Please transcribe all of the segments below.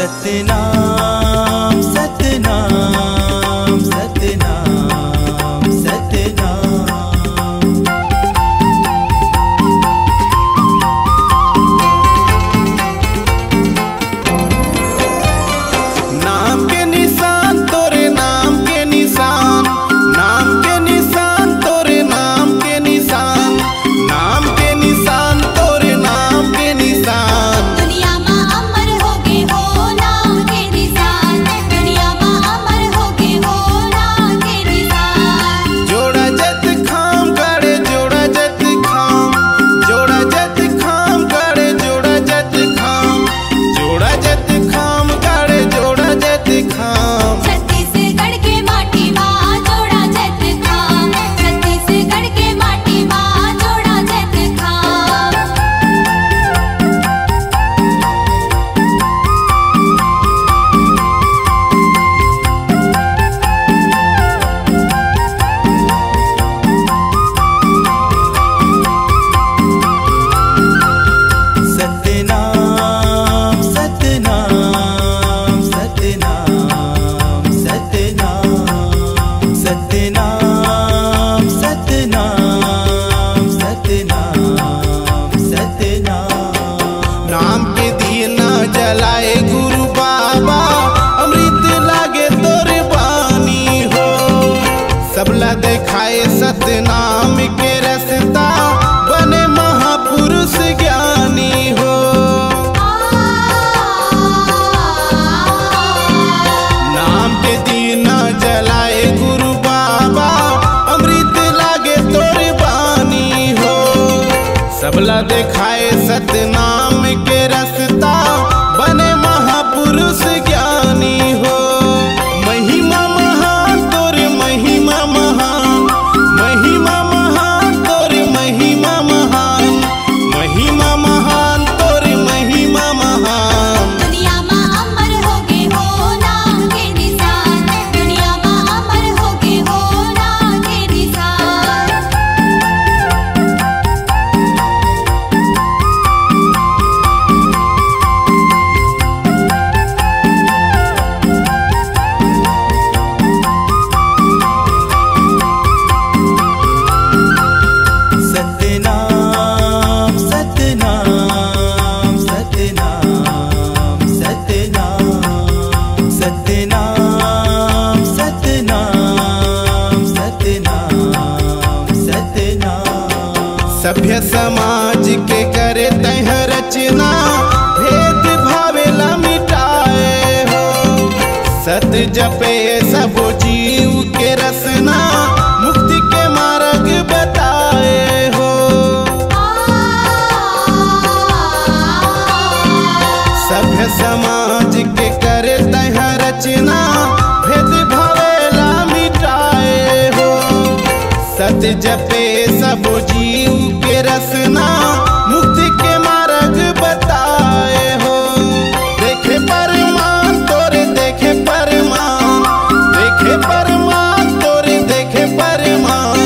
सतनाम सतनाम सतनाम सतनाम। नाम के निशान तोरे नाम के निशान, नाम के निशान तोरे नाम के निशान, नाम के निशान तोरे नाम के निशान। दुनिया में अमर होगे हो नाम के निशान, दुनिया में अमर होगे हो नाम के निशान। जोड़ा जत खाम करे जोड़ा जत खाम, जोड़ा जत खाम करे जोड़ा जत खाम, जोड़ा जत खाम करे जोड़ा जत खाम। छत्तीसगढ़ के माटी माँ जोड़ा जत खाम, छत्तीसगढ़ के माटी माँ जोड़ा जत खाम। सतनाम सतनाम सतनाम सतनाम सतनाम सतनाम सतनाम सतनाम। नाम के दिए ना जलाए गुरु बाबा, अमृत लागे तोरे बानी हो। सबला देखाए सतनाम के रस्ता, बने महापुरुष ज्ञानी हो। नाम के दीना जलाए गुरु बाबा, अमृत लागे तोरे बानी हो। सबला देखाए सतनाम के रस्ता, बने महापुरुष ज्ञानी हो। महिमा महान तोरे महिमा महान, महिमा महान तोरे महिमा महान, महिमा महान तोरे महिमा महान। दुनिया में अमर होगे हो नाम के निशान, दुनिया में अमर होगे हो नाम के निशान। सतनाम सतनाम सतनाम सतनाम सतनाम सतनाम सतनाम सतनाम। सभ्य समाज के करे तह रचना, भेद भावेला मिटाए हो। सत जपे सब जीव के रसना, मुक्ति के मार्ग बताए हो। सभ्य समाज के करे तह रचना, भेद भावेला मिटाए हो। सत जपे सब जीव के रसना, मुक्ति के मार्ग बताए हो। देखे परमान तोरे देखे परमान, देखे परमान तोरे देखे परमान,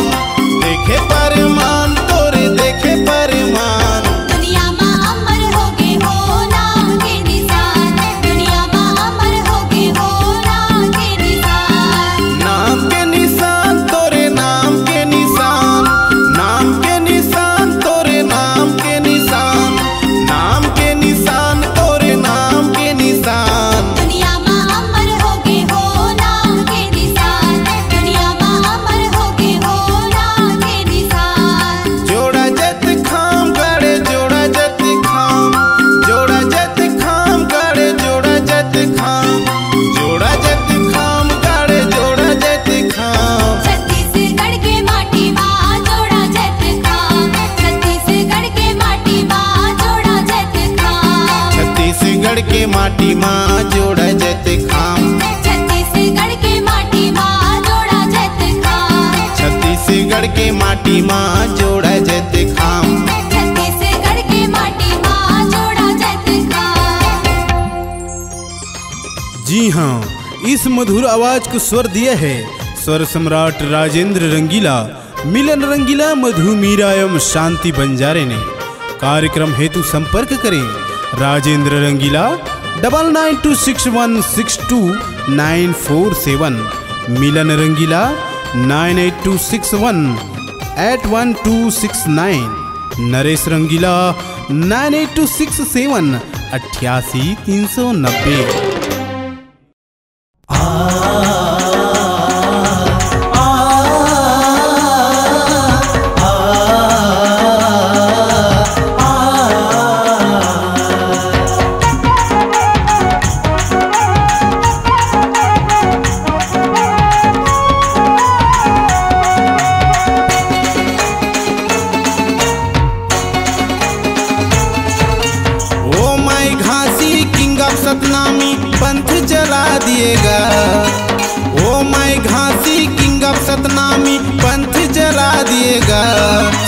देखे परमान तोरे देखे परमान। दुनिया में अमर होगे हो नाम के निशान, दुनिया में अमर होगे हो नाम के निशान। नाम के निशान तोरे नाम के निशान, नाम के निशान तोरे नाम के निशान, नाम के निशान तोरे नाम के निशान। दुनिया में अमर होगे हो नाम के निशान, दुनिया में अमर होगे हो नाम के निशान। जोड़ा जत खाम करे जोड़ा जत खाम, जोड़ा जत खाम करे जोड़ा जत खाम, जोड़ा जत खाम करे जोड़ा जत खाम। छत्तीसगढ़ के माटी माँ जोड़ा जत खाम, छत्तीसगढ़ के माटी माँ जोड़ा जत खाम। छत्तीसगढ़ के माटी माँ जोड़ा जत खाम, छत्तीसगढ़ के माटी माँ जोड़ा जत खाम। छत्तीसगढ़ के माटी माँ जोड़ा जत खाम। छत्तीसगढ़ के माटी माँ जोड़ा जत खाम। जी हाँ, इस मधुर आवाज को स्वर दिया है स्वर सम्राट राजेंद्र रंगीला, मिलन रंगीला, मधु मीरा एवं शांति बंजारे ने। कार्यक्रम हेतु संपर्क करें राजेंद्र रंगीला 9926162947। मिलन रंगीला 9826181269। नरेश रंगीला 9826788390। सतनामी पंथ जला दिएगा। ओ माय घासी किंग ऑफ सतनामी पंथ जला दिएगा।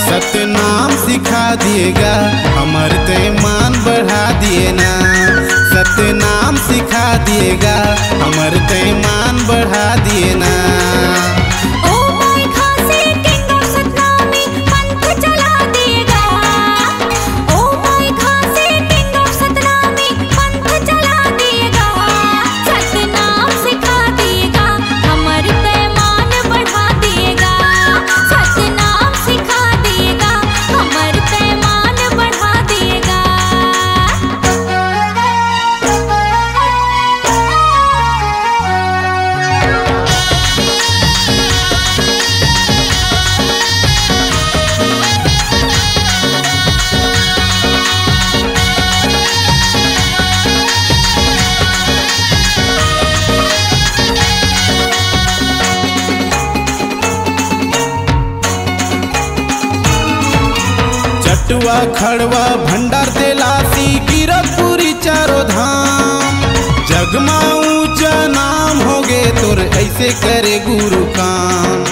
सतनाम सिखा दिएगा, हमर ते मान बढ़ा दिए ना। सतनाम सिखा दिएगा, हमर ते मान बढ़ा दिए ना। चटुआ खड़वा भंडार तेलासी कीरतपुरी चारों धाम। जगमा ऊंचा नाम होगे तोर ऐसे करे गुरु काम।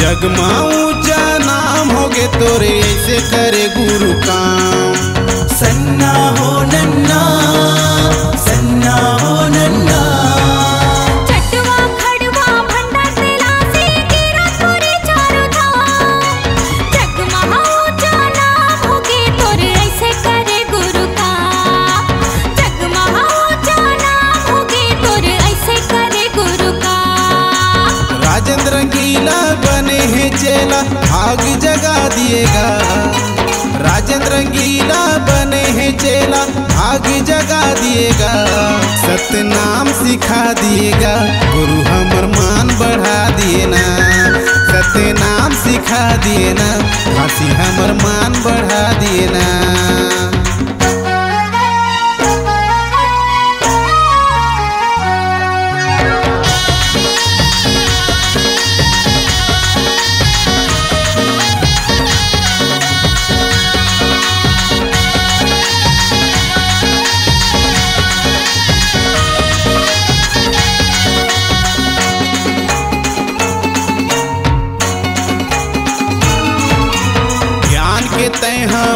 जगमा ऊंचा नाम होगे तोरे ऐसे करे गुरु काम। सन्ना हो नन्ना, सन्ना हो नन्ना। चेला भाग जगा दिएगा। राजेंद्र रंगीला बने हैं चेला भाग जगा दिएगा। सतनाम सिखा दिएगा, गुरु हमर मान बढ़ा दिए ना। सतनाम सिखा दिए ना, घासी हमर मान बढ़ा दिए ना।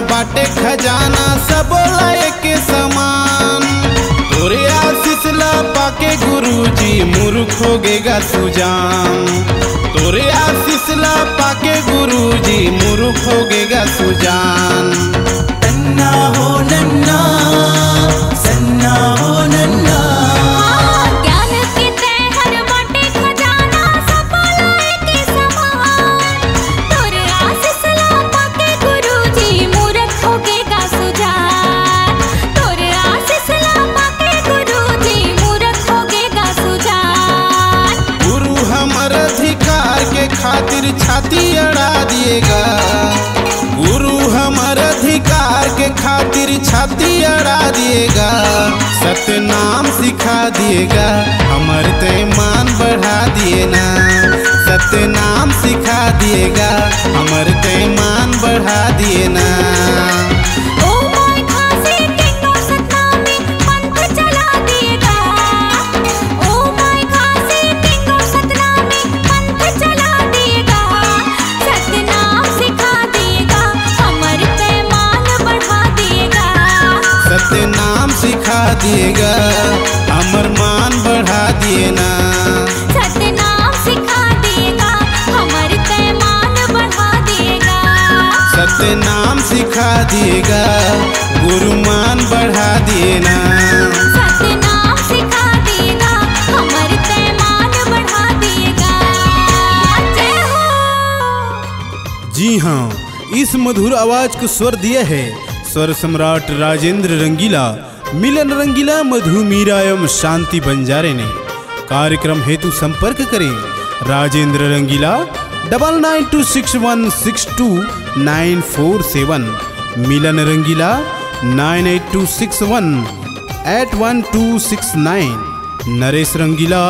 बाटे खजाना सब लाए के समान। तोरे आशीष ला पाके गुरुजी मूर्ख होगेगा सुजान। तोरे आशीष ला पाके गुरुजी मूर्ख होगेगा सुजान। सन्ना हो नन्ना, सन्ना हो नन्ना। खातिर छाती अड़ा दिएगा। गुरु हमर अधिकार के खातिर छाती अड़ा दिएगा। सतनाम सिखा दिएगा, हमर ते मान बढ़ा दिए ना। सतनाम सिखा दिएगा, हमर ते मान बढ़ा दिए ना। सतनाम सिखा दिएगा, हमर मान बढ़ा दिए ना। सतनाम सिखा दिएगा, हमर ते मान बढ़ा दिएगा। सतनाम सिखा दिएगा, गुरु मान बढ़ा दिए ना। जी हाँ, इस मधुर आवाज को स्वर दिया है स्वर सम्राट राजेंद्र रंगीला, मिलन रंगीला, मधु मीरा एवं शांति बंजारे ने। कार्यक्रम हेतु संपर्क करें राजेंद्र रंगीला 9926162947, मिलन रंगीला 9826181269, नरेश रंगीला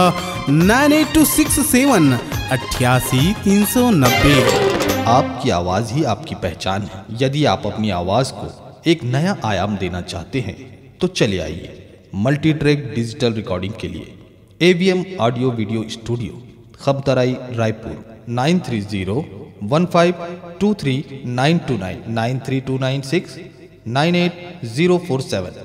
9826788390। आपकी आवाज़ ही आपकी पहचान है। यदि आप अपनी आवाज़ को एक नया आयाम देना चाहते हैं तो चले आइए मल्टी ट्रैक डिजिटल रिकॉर्डिंग के लिए AVM audio video studio, Khabtarai, Raipur 9301523929 9329698047।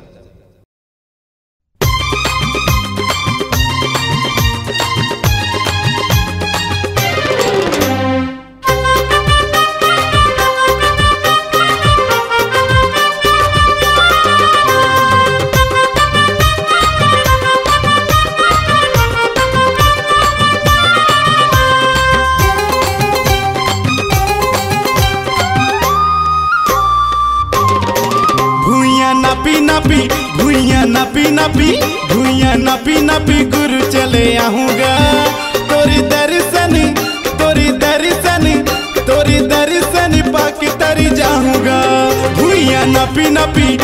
भूइया नापी नापी गुरु चले आऊँगा, तोरी दर्शन पाके तरी जाऊँगा। भूइया नापी नापी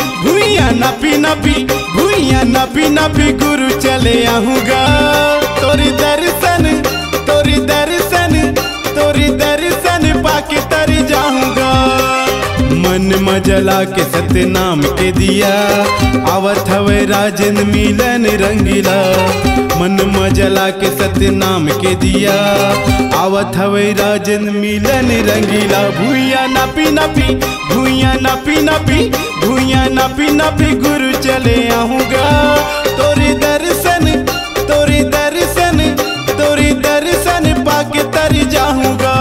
गुरु चले आऊँगा, तोरी दर्शन पाके तरी जाऊँगा। मन मजला के सत्य नाम के दिया, आवत हवे राजन मिलन रंगीला। मन मजला के सत्य नाम के दिया, आवत हवे राजन मिलन रंगीला। भूइया नापी नापी गुरु चले आऊँगा, तोरी दर्शन पाके तरी जाऊँगा।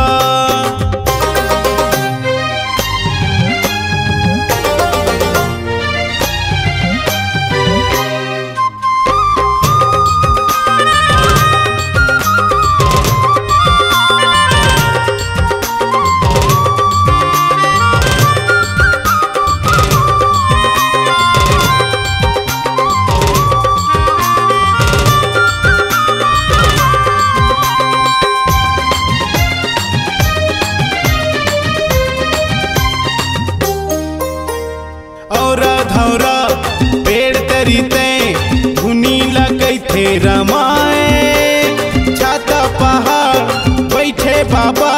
रमाए छाता पहाड़ बैठे बाबा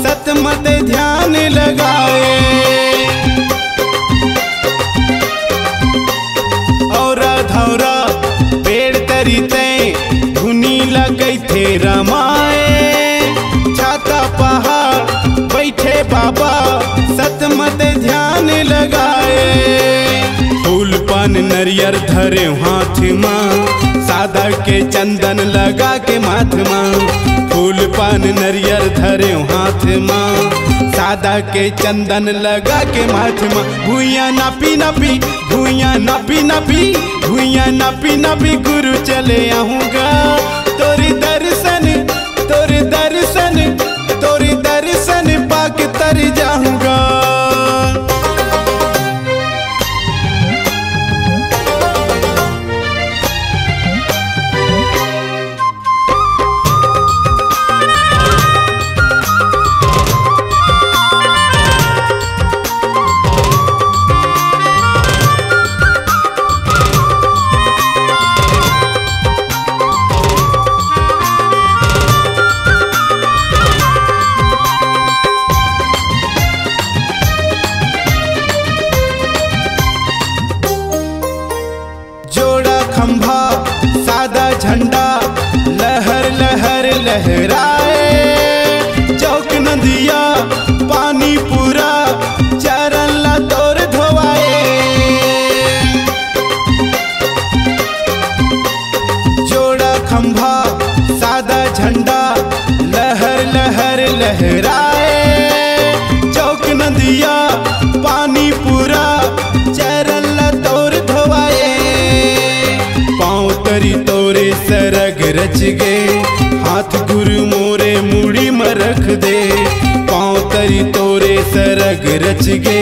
सतमत ध्यान लगाए। और धौरा पेड़ तरीते धुनी लगई थे रमाए छाता पहाड़ बैठे बाबा सतमत ध्यान लगाए। फूल पान नरियर धरे हाथ माँ, सादा के चंदन लगा के माथ माँ। फूल पान नरियर धरे हाथ माँ, सादा के चंदन लगा के माथ माँ। भूइया नापी नापी गुरु चले आऊँगा, तोरी दर्शन पाके तर जाऊँगा। खंभा सादा झंडा लहर लहर लहराए। चौक नदिया पानी पूरा चरण ला तोर धोवाए। जोड़ा खंभा सादा झंडा लहर लहर लहराए। चौक नदिया पानी पूरा चरण ला तोर धोवाए। तरी तोरे सरग रच गे, हाथ गुरु मोरे मुड़ी में रख दे। पाँव तरी तोरे सरग रच गे,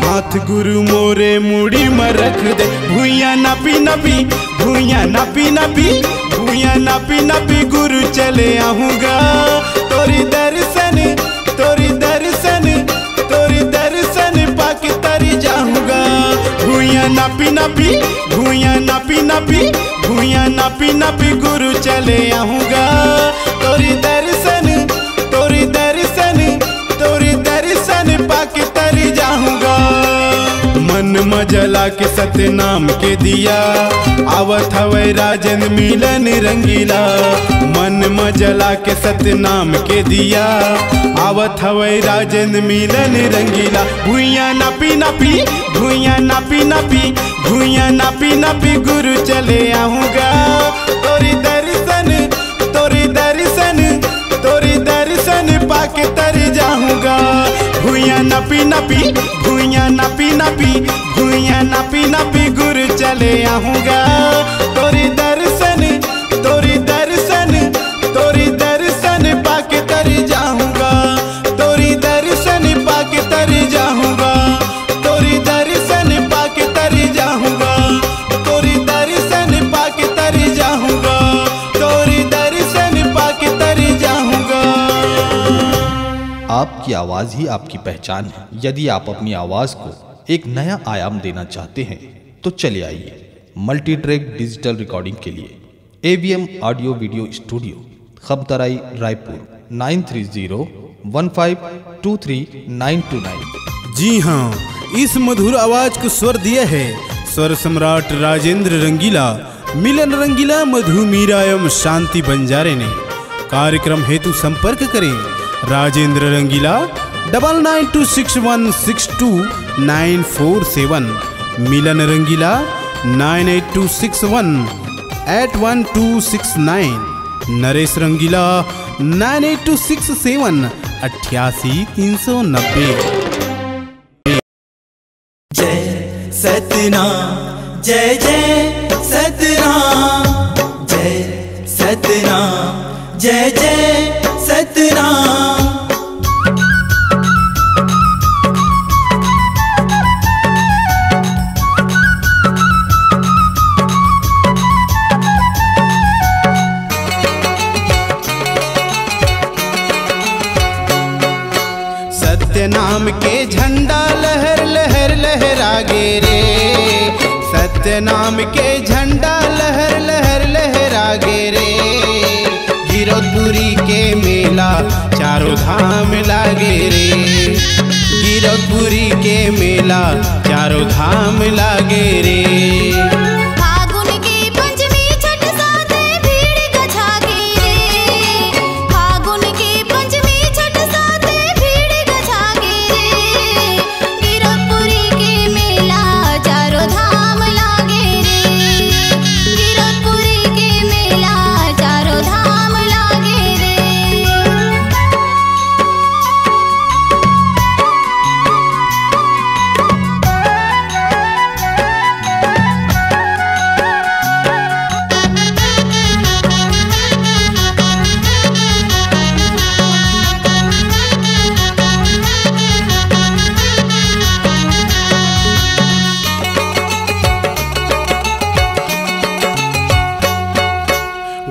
हाथ गुरु मोरे मुड़ी में रख दे। भूया नापी नापी, भूया नापी नापी, भूया नापी नापी गुरु चले आऊँगा। तोरी दर्शन, तोरी दर्शन, तोरी दर्शन पाके तरी जाऊँगा। भूया नापी नापी, भूया नापी नापी, भूया नापी नापी गुरु चले आऊँगा। तोरी दर्शन, तोरी दर्शन, तोरी दर्शन पाके तरी जाऊँगा। मन मजला के सतनाम के दिया, आवत हवे राजन मिलन रंगीला। मन मजला के सतनाम के दिया, आवत हवे राजन मिलन रंगीला। भूया नापी नापी, भूया नापी नापी, भूया नापी नापी गुरु चले आऊँगा। तोरी दर्शन, तोरी दर्शन, तोरी दर्शन पाके तरी जाऊँगा। भूया नापी नापी, भूया नापी नापी, भूया नापी नापी गुरु चले आऊँगा। तोरी दर्शन, तोरी दर्शन, तोरी दर्शन पाके तरी जाऊँगा। तोरी दर्शन पाके तरी जाऊँगा। तोरी दर्शन पाके तरी जाऊँगा। तोरी दर्शन पाके तरी जाऊँगा। तोरी दर्शन पाके तरी जाऊँगा। आपकी आवाज़ ही आपकी पहचान है। यदि आप अपनी आवाज़ को एक नया आयाम देना चाहते हैं तो चले आइए मल्टी ट्रैक डिजिटल रिकॉर्डिंग के लिए AVM audio video studio, Khabtarai, Raipur 9301523929। जी हाँ, इस मधुर आवाज को स्वर दिया है स्वर सम्राट राजेंद्र रंगीला, मिलन रंगीला, मधु मीरा एवं शांति बंजारे ने। कार्यक्रम हेतु संपर्क करें राजेंद्र रंगीला 9926162947, मिलन रंगीला 9826181269, नरेश रंगीला 9826788390। जय सतनाम, जय जय सतनाम, जय सतनाम, जय जय सतनाम। सत्य नाम के झंडा लहर लहर लहरागे रे, सत्य नाम के झंडा लहर लहर लहरागे रे। गिरौदपुरी के मेला चारों धाम लागे रे, गिरौदपुरी के मेला चारों धाम लागे रे। फागुन की पंचमी छठ साथे भीड़ गछागे रे, फागुन की पंचमी छठ साथे भीड़ गछागे रे। गिरौदपुरी के मेला चारों धाम लागे रे, गिरौदपुरी के मेला चारों धाम लागे रे।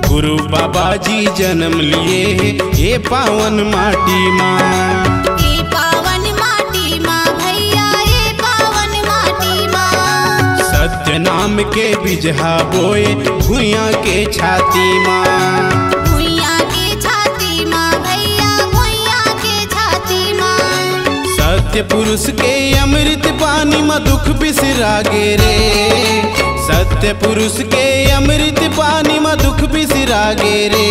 गुरु बाबा जी जन्म लिए ये पावन माटी माँ। ये पावन माटी माँ भैया, ये पावन माटी माँ। सत्य नाम के बिजहा बोए भूया के छाती माँ। भुइयाँ के छाती माँ भैया, भुइयाँ के छाती माँ। सत्य पुरुष के अमृत पानी में दुख बिसरागे रे, सत्य पुरुष के अमृत पानी में दुख बिसरागे रे।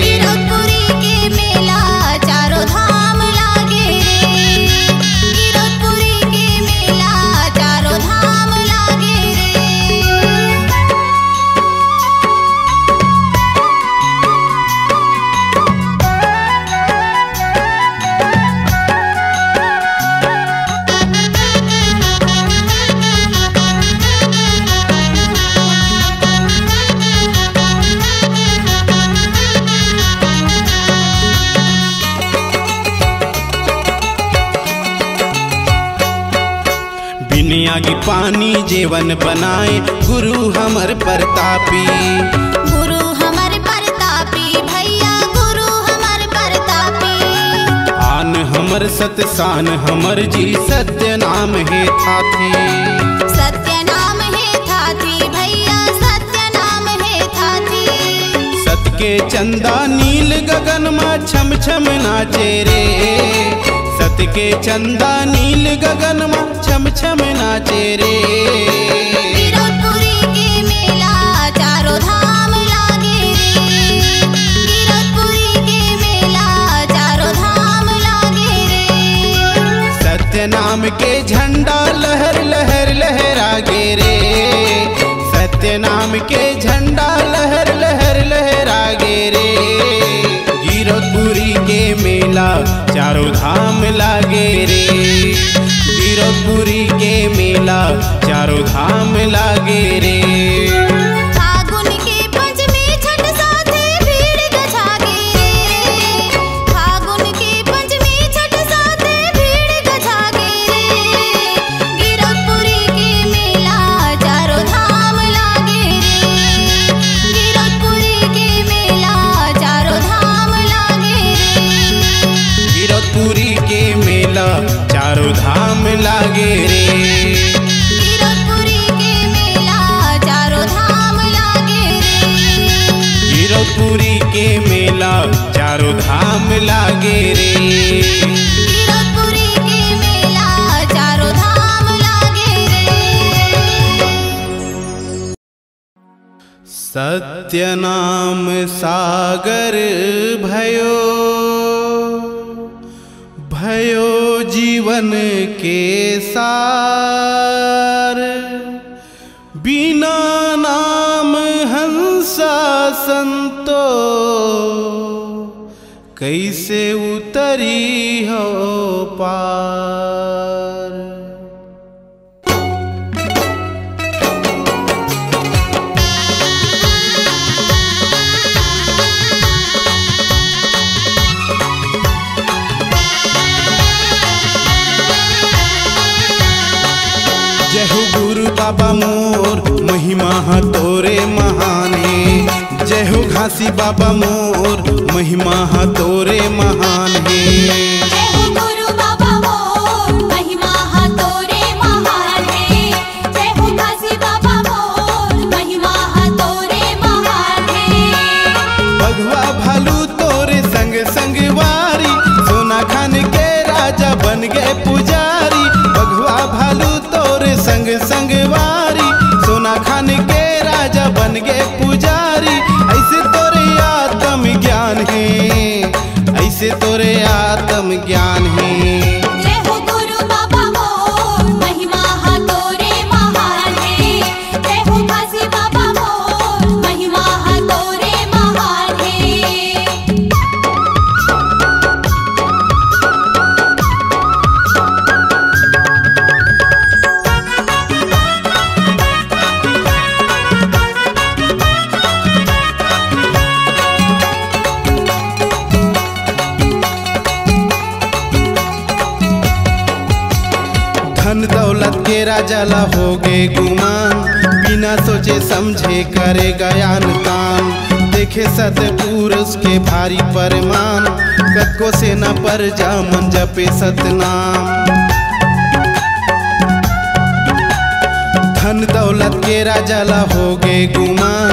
गिरौदपुरी के मेला चारों धाम लागे रे, गिरौदपुरी के मेला चारों धाम लागे रे। में आगे पानी जेवन बनाए गुरु हमर प्रतापी। गुरु हमर प्रतापी भैया गुरु हमर प्रतापी। आन हमर सतसान हमर जी सत्य नाम है थाथी। सत्य नाम है थाथी भैया सत्य नाम है थाथी। सत के चंदा नील गगन में छम छम नाचे रे। सत के चंदा नील गगन में छम छम नाचे रे। गिरधपुरी के मेला चारों धाम लागे रे। गिरधपुरी के मेला चारों धाम लागे रे। सत्य नाम के झंडा लहर लहर लहरागे रे। सत्य नाम के झंडा लहर लहर लहरागे रे। गिरधपुरी के मेला चारों धाम लागे रे। गिरधपुरी के मेला चारों धाम लागे रे। फागुन के पंचमी छठ साथे भीड़ गजागे रे। फागुन के पंचमी छठ साथे भीड़ गजागे रे। गिरधपुरी के मेला चारों धाम लागे रे। गिरधपुरी के मेला चारों धाम लागे रे। गिरधपुरी के मेला चारों धाम लागे रे। गिरधपुरी के मेला चारों धाम लागे रे। गिरधपुरी के मेला चारों धाम लागे रे। गिरधपुरी के मेला चारों धाम लागे रे। सत्य नाम सागर भयो भयो जीवन के सार। बिना नाम हंसा संतो कैसे उतरी हो पार। जय हो गुरु बाबा मोर महिमा हा तोरे महान है। जय हो घासी बाबा मोर महिमा हा तोरे महान है। जय हो गुरु बाबा मोर महिमा हा तोरे महान है। जय हो घासी बाबा मोर महिमा हा तोरे महान है। भगवा भालू तोरे संग संग वारी सोना खान के राजा बन गए पुजारी। भगवा भालू तोरे संग संग वारी सोना खान के राजा बन गए पुजारी। ऐसे तोरे आत्म ज्ञान है। ऐसे तोरे आत्म ज्ञान है। जय हो गुरु बाबा मोर महिमा हा तोरे महान है। जय हो घासी बाबा मोर महिमा हा तोरे महान है। धन दौलत के राजा ला हो गए गुमान। बिना सोचे समझे करे गयान तान। देखे सतपुरुष के भारी परमान। कतको से न पर जा मन जपे सतनाम। धन दौलत के राजा ला हो गए गुमान।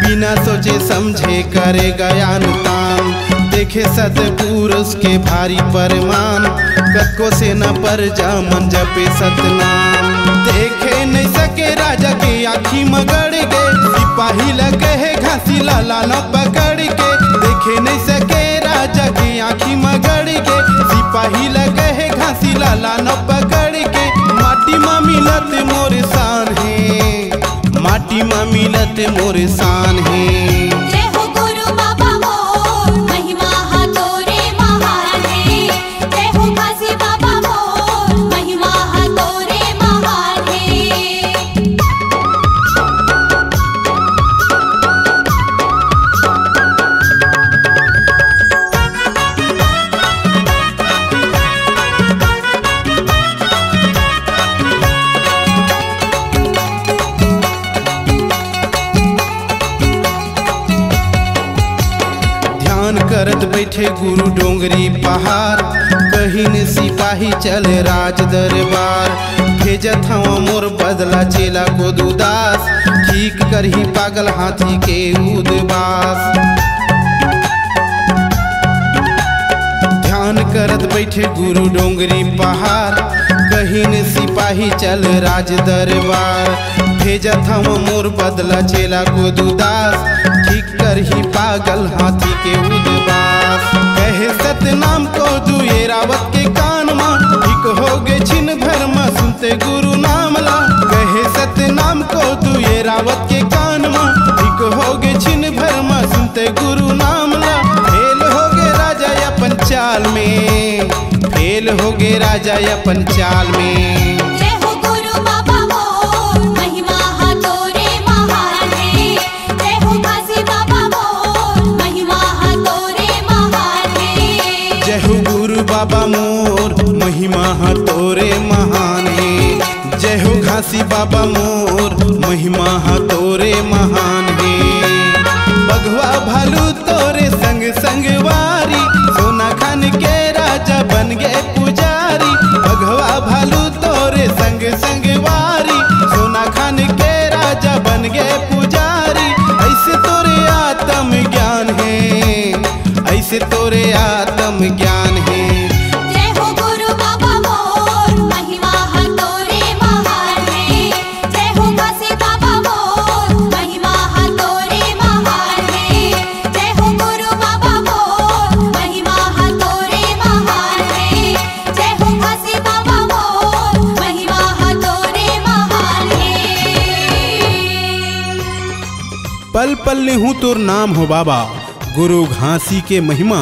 बिना सोचे समझे करे गयान तान। देखे सतपुरुष के भारी परमान। कतको से न पर जा मन जपे सतनाम। देखे नहीं सके राजा के आँखी मगड़ गए। सिपाही लगे है घासी लाला न पकड़ के। देखे नहीं सके राजा के आँखी मगड़ के। सिपाही लगे है घासी लाला न पकड़ के। माटी मा मिलत मोर शान है। माटी मा मिलत मोर शान है। जय हो गुरु बाबा मोर महिमा हा तोरे महान है। जय हो घासी बाबा मोर महिमा हा तोरे महान है। गुरु डोंगरी पहाड़, कहीं न सिपाही चले राज दरबार। भेजत हवा मोर बदला चेला को दुदास, ठीक करही पागल हाथी के उदबास। ध्यान करत बैठे गुरु डोंगरी पहाड़, कहीं न सिपाही चल राज दरबार। भेजत हम मोर बदला चेला को दुदास, ठीक करही पागल हाथी के उदबास। कहे सतनाम को दुए रावत के कान मा, ठीक हो गे छिन भर मा सुनते गुरु नाम ला। कहे सतनाम को दुए रावत के कान मा, ठीक हो गे छिन भर मा सुनते गुरु नाम ला। फेल हो गे राजा अपन चाल में, फेल हो गे राजा अपन चाल में। जय हो गुरु बाबा मोर, महिमा हा तोरे महान है। जय हो घासी बाबा मोर, महिमा हा तोरे महान है। जय हो गुरु बाबा मोर, महिमा हा तोरे महान है। जय हो घासी बाबा मोर, महिमा हा तोरे महान है। बघवा भालू तोरे संग संग वारी, सोना खान के राजा बन गए पुजारी। बघवा भालू तोरे संग संग वारी, सोना खान के राजा बन गए पुजारी। ऐसे तोरे आत्म ज्ञान है, ऐसे तोरे आत्म ज्ञान है। जय हो गुरु बाबा मोर, महिमा हा तोरे महान है। जय हो घासी बाबा मोर, महिमा हा तोरे महान है। जय हो गुरु बाबा मोर, महिमा हा तोरे महान है। जय हो घासी बाबा मोर, महिमा हा तोरे महान है। पल पल ने हूँ तोर नाम हो बाबा, गुरु घासी के महिमा।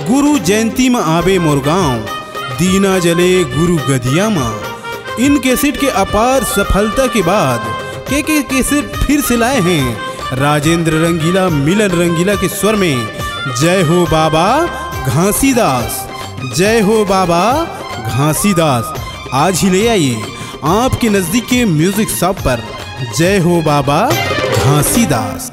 गुरु जयंती में आवे मोर गाँव, दीना जले गुरु गधिया माँ। इन कैसेट के अपार सफलता के बाद के कैसेट फिर से लाए हैं राजेंद्र रंगीला, मिलन रंगीला के स्वर में। जय हो बाबा घासीदास, जय हो बाबा घासीदास। आज ही ले आइए आपके नजदीक के म्यूजिक शॉप पर। जय हो बाबा घासीदास।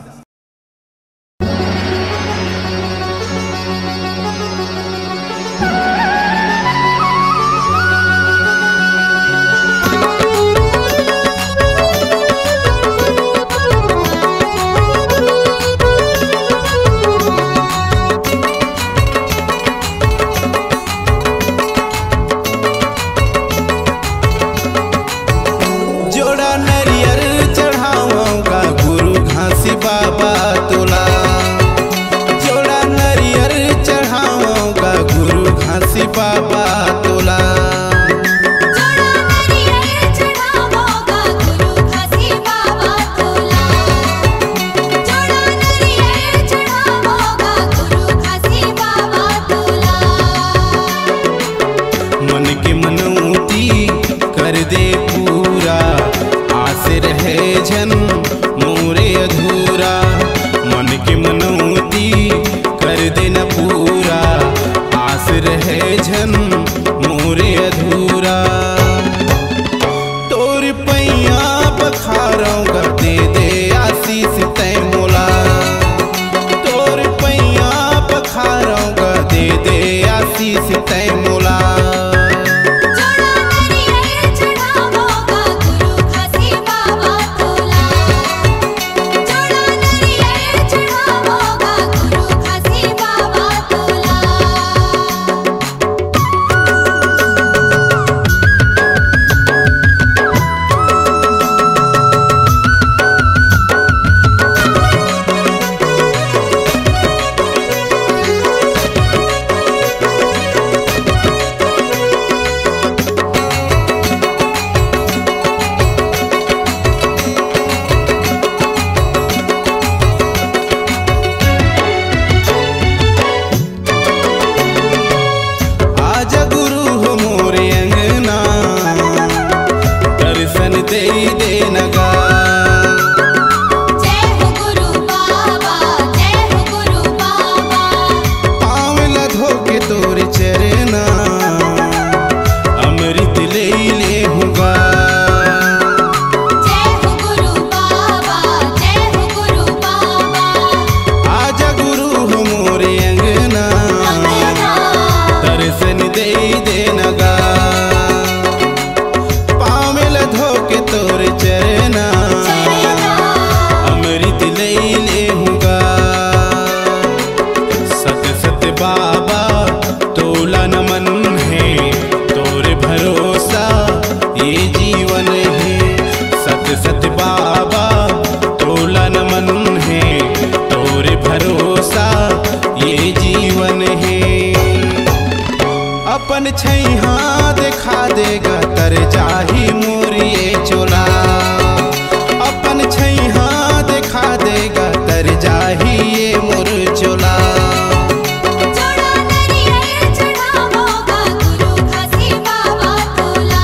जोड़ा नरियर चढ़ाऊंगा गुरु घासी बाबा अपन छैहा दिखा देगा तर जाही मोरिए चोला। अपन छैहा दिखा देगा तर जाही ये मोर चोला। जोड़ा नरियर चढ़ावोगा गुरु घासी बाबा तोला।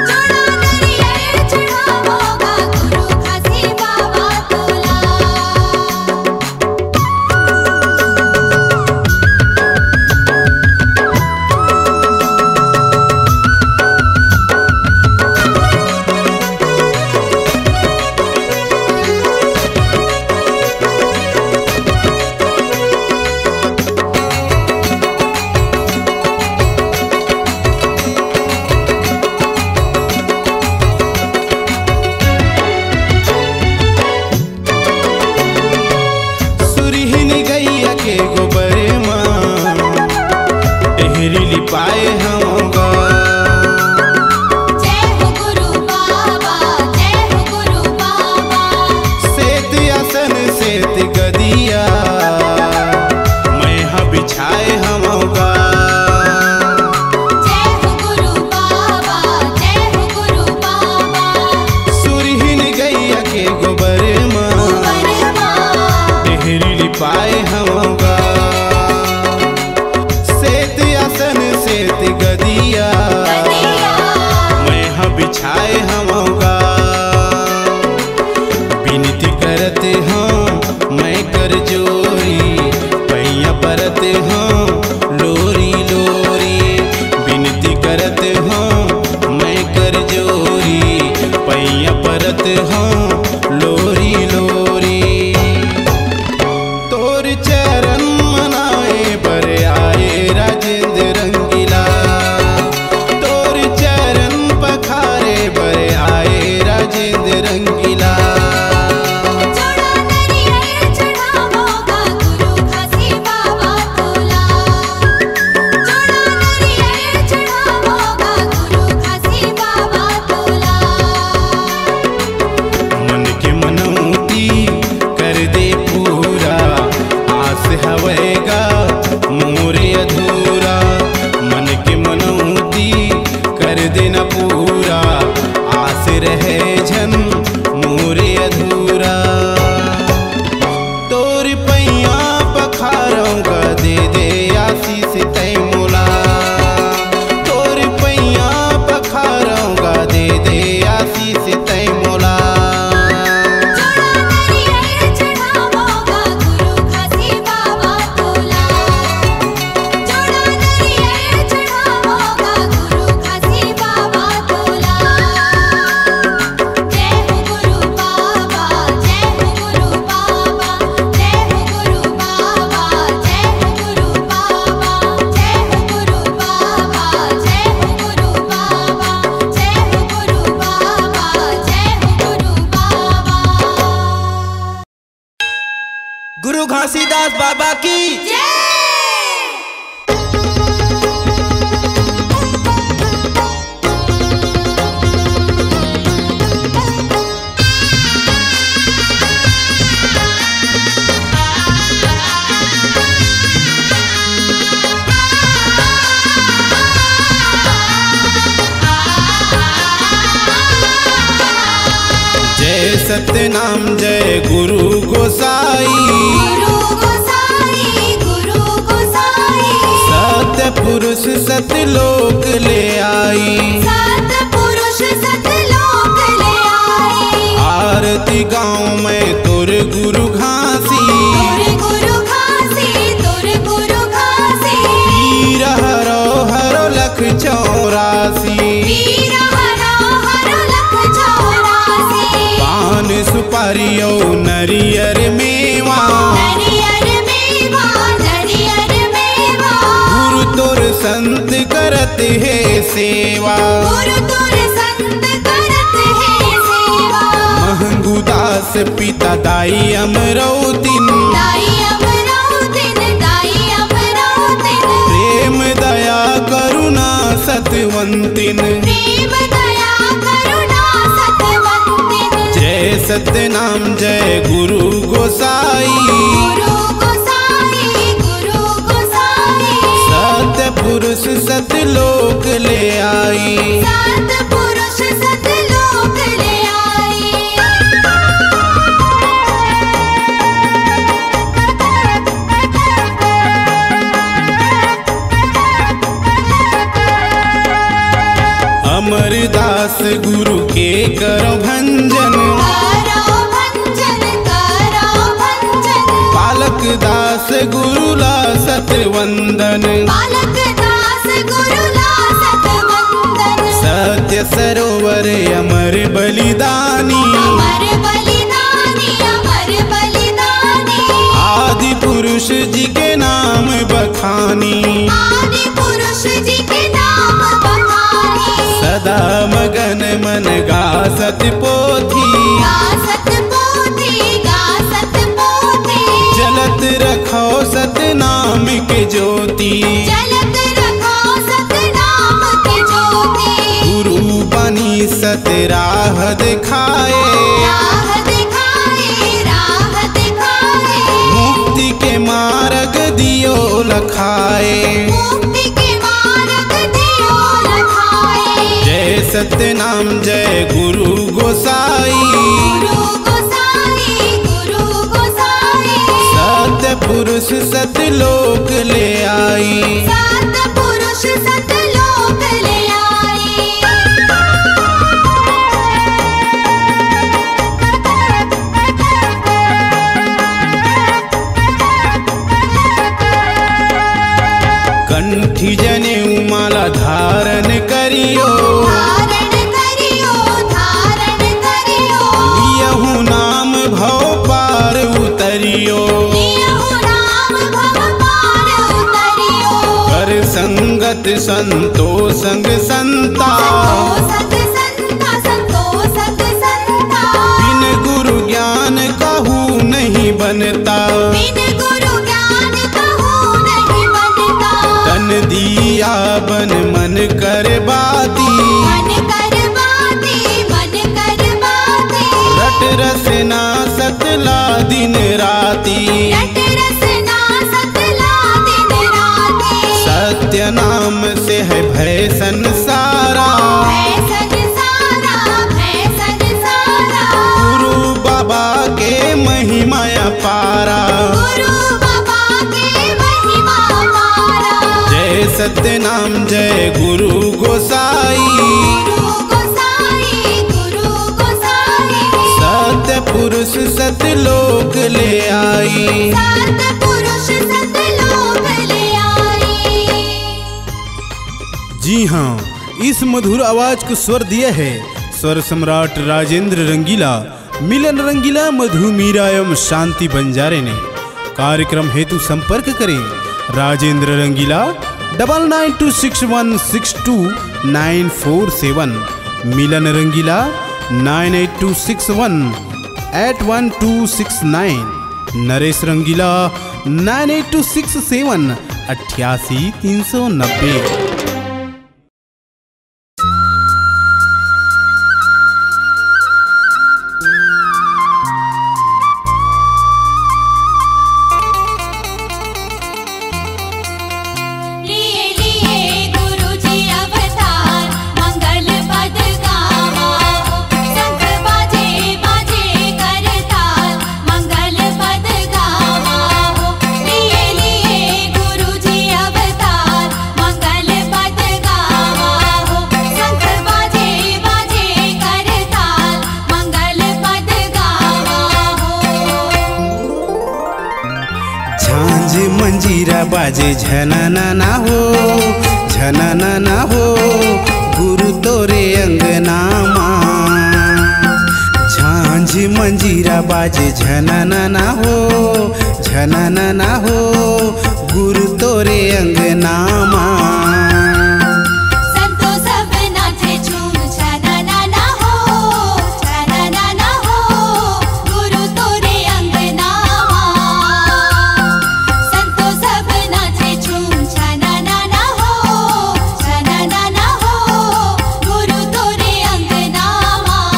जोड़ा नरियर चढ़ावोगा गुरु घासी बाबा तोला। सुरहिनी गैया के गोबर माँ डेहरी लिपाए होगा। जय हो गुरु बाबा, जय हो गुरु बाबा। सेत आसन सेत गदिया मैं हाँ बिछाए होगा। जय हो गुरु बाबा, जय हो गुरु बाबा। सुरहिनी गैया के गोबर माँ वरमा डेहरी लिपाए होगा। सेत आसन सेत गदिया दिया मैं हाँ बिछाए होगा। विनती करते हाँ मैं कर जोरी पैया परते हाँ लोरी लोरी। विनती करते हाँ मैं कर जोरी पैया परते हाँ लोरी लोरी। तोर चरण मनाए पर आए राजेंद्र रंगीला। तोर चरण पखारे पर आए राजेंद्र रंगीला। जोड़ा नरियर चढ़ावोगा गुरु घासी बाबा तोला। जोड़ा नरियर चढ़ावोगा गुरु घासी बाबा तोला। मन के मनौती कर दे पूरा आस हवेगा मोरे अधूरा। मन के मनौती कर देना पूरा आस रहे झन मोरे अधूरा। तोर पैया पखारूंगा दे दे आशीष तय मोला। तोर पैया पखारूंगा दे दे आशीष तय मोला। जोड़ा नरियर चढ़ावोगा गुरु घासी बाबा तोला। जोड़ा नरियर चढ़ावोगा गुरु घासी बाबा तोला। जय हो गुरु बाबा, जय हो गुरु बाबा। जय हो गुरु बाबा, जय हो गुरु बाबा। जय हो गुरु बाबा, जय हो गुरु बाबा। जय हो गुरु बाबा, जय हो गुरु बाबा। गुरु घासीदास बाबा की जय। जय सतनाम जय गुरु गोसाई। गुरु गोसाई, गुरु गोसाई। सत्य पुरुष सतलोक ले आई। सतपुरुष सतलोक ले आई। आरती गाँव में तुर गुरु घासी। तुर गुरु घासी, तुर गुरु घासी। वीर हरो हरो लख 84। वीर हरो हरो लख 84। पान सुपारियो नरियर मेवा। नरियर मेवा, नरियर मेवा। गुरु तोर संत करत है सेवा। गुरु तुर संत करत है सेवा। महंगू दास पिता दाई अमरौतिन। दाई अमरौतिन, दाई अमरौतिन। प्रेम दया करुणा सतवंतिन। प्रेम दया करुणा सतवंतिन। जय सतनाम जय गुरु गोसाई। गुरु गोसाई, गुरु गोसाई। सत्य पुरुष सतलोक ले आई। सतपुरुष सतलोक ले आई। अमरदास गुरु के करो भंजन, करो भंजन, करो भंजन। बालक दास गुरु ला सतवंदन, बालक दास गुरु ला सतवंदन। सत्य सरोवर अमर बलिदानी, अमर बलिदानी, अमर बलिदानी। आदि पुरुष जी के नाम बखानी, आदि पुरुष जी के नाम बखानी। सदा मगन मन गासत पोथी, गासत पोथी, गासत पोथी। जलत रखो सतनाम के ज्योति, जलत रखो सतनाम की ज्योति। गुरु बनी सत राह दिखाए, राह दिखाए, राह दिखाए। मुक्ति के मार्ग दियो लखाए। मुक्ति के मार्ग दियो लखाए। जय सतनाम जय गुरु गोसाई, गुरु गोसाई, गुरु गोसाई। सत्य पुरुष सतलोक ले आई। सतपुरुष सतलोक ले आई। कंठी जनेऊ माला धारण करियो, धारण करियो, धारण करियो। लियहु नाम भव पार उतरियो, लियहु नाम भव पार उतरियो। कर संगत संतो संग संता, सत संता, संतो सत संता। बिन गुरु ज्ञान कहू नहीं बनता। बिन गुरु ज्ञान कहूँ नहीं बनता। तन दिया बन मन कर बाती, मन कर बाती, मन कर बाती। रट रसना सतला दिन राती। रट रसना सतला दिन राती। सत्य नाम से है भय संसारा, भय संसारा, भय संसारा। गुरु बाबा के महिमा पारा। गुरु बाबा के महिमा पारा। जय सत्य नाम जय गुरु गोसाई, गुरु गोसाई, गुरु गोसाई। सत्य पुरुष सतलोक ले आई। सतपुरुष सतलोक ले आई। जी हाँ, इस मधुर आवाज को स्वर दिया है स्वर सम्राट राजेंद्र रंगीला, मिलन रंगीला, मधु मीरा एवं शांति बंजारे ने। कार्यक्रम हेतु संपर्क करें राजेंद्र रंगीला 9926162947, मिलन रंगीला 9826181269, नरेश रंगीला 9826788390। लिए लिए गुरुजी अवतार, मंगल पद गावा हो। शंख बाजे बाजे करताल, मंगल पद गावा हो। लिए लिए गुरुजी अवतार, मंगल पद गावा हो। शंख बाजे बाजे करताल, मंगल पद गावा हो। झांझ मंजीरा बाजे झनना ना हो, झनना ना हो, गुरु तोरे अंगना माँ। झांझ मंजीरा बाजे झनना ना हो, झनना ना हो, गुरु तोरे अंगना माँ। संतो सब नाचे झूम छनना ना हो, छनना ना हो, गुरु तोरे अंगना माँ। संतो सब नाचे झूम छनना ना हो, छनना ना हो, गुरु तोरे अंगना माँ।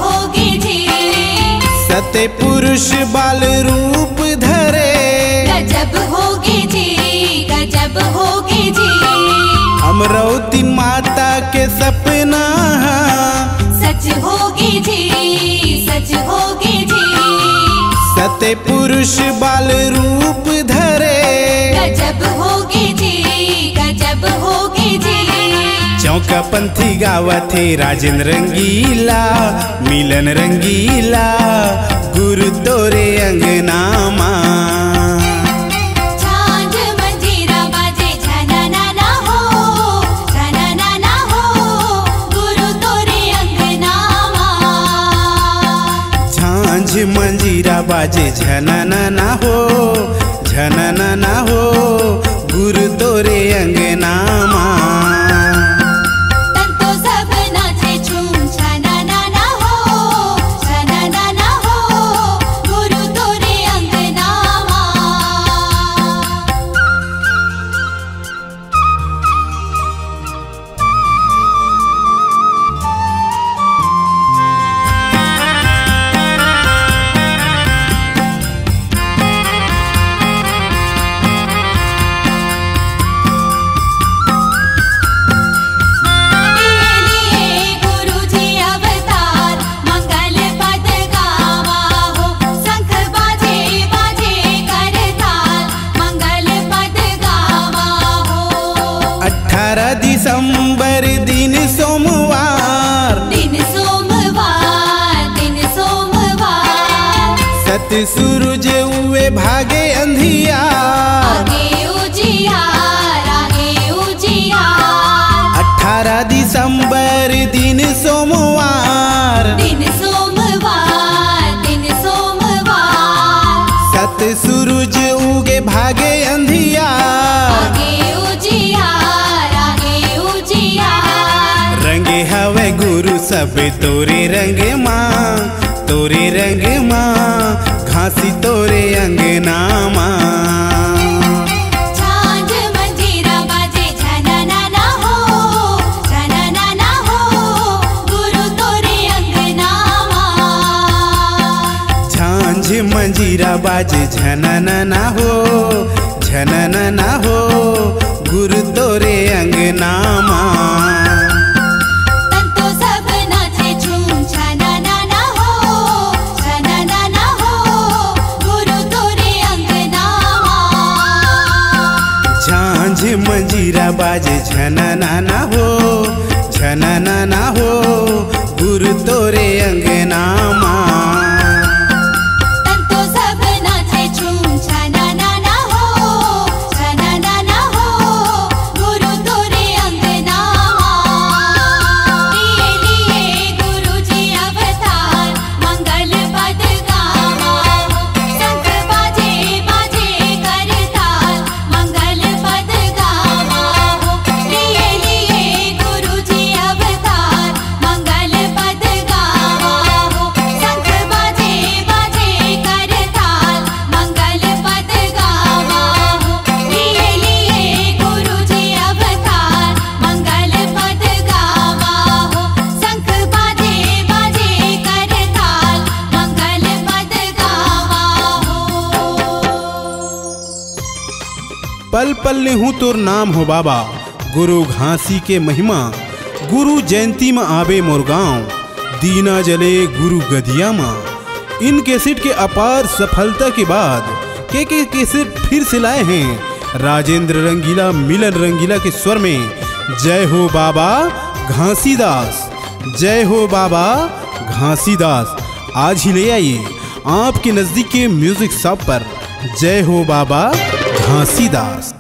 होगी जी। सत्य पुरुष बाल रूप धरे, गजब होगी जी, गजब होगी जी। अमरावती माता के सपना सच होगी जी, सच होगी जी। सत्य पुरुष बाल रूप धरे, गजब होगी जी, गजब होगी जी। चौका पंथी गावा थे राजेंद्र रंगीला, मिलन रंगीला, गुरु तोरे अंगनामा। झांझ मंजीरा बाजे झनना हो, झनना हो, गुरु तोरे अंगनामा। झांझ मंजीरा बाजे झनना हो, झनना हो, गुरु तोरे अंगनामा। तंतो सब नाचे झूम झनना हो, झनना हो, गुरु तोरे अंगनामा। दिसंबर दिन सोमवार, दिन सोमवार, दिन सोमवार। सत्य सूरज हुए भागे अंधियार, आगे उजियार, आगे उजियार। 18 दिसंबर दिन सोमवार, दिन सोमवार, दिन सोमवार। सत्य सूरज उगे भागे अंधियार, आगे उजियार, आगे उजियार। रंगे हवे गुरु सब तोरे रंग माँ, तोरे रंग माँ, घासी तोरे अंगनामा। झांझ मंजीरा बाजे झनना हो, झनना हो, गुरु तोरे अंगनामा। झांझ मंजीरा बाजे झनना हो, झनना हो, गुरु तोरे अंगनामा। तंतो सब नाचे झूम झनना हो, झनना हो, गुरु तोरे अंगनामा। झांझ मंजीरा बाजे झनना हो, झनना हो, गुरु तोरे अंगनामा। तंतो सब नाचे झूम झनना हो, झनना हो, गुरु तोरे अंगनामा। लिए लिए गुरुजी अवतार, मंगल पद गावा हो। शंख बाजे बाजे करताल, मंगल पद गावा हो। लिए लिए गुरुजी अवतार, मंगल पद गावा हो। शंख बाजे बाजे करताल, मंगल पद गावा हो। लिए लिए गुरुजी अवतार, मंगल पद गावा हो। शंख बाजे बाजे करताल, मंगल पद गावा हो। पल पल लेहूं तोर नाम हो बाबा, गुरु घासी के महिमा। गुरु जयंती में आवे मोर गाँव, दीना जले गुरु गधिया माँ। इन कैसेट के अपार सफलता के बाद के कैसेट फिर से लाए हैं राजेंद्र रंगीला, मिलन रंगीला के स्वर में। जय हो बाबा घासीदास, जय हो बाबा घासीदास। आज ही ले आइए आपके नज़दीक के म्यूजिक शॉप पर। जय हो बाबा घासीदास।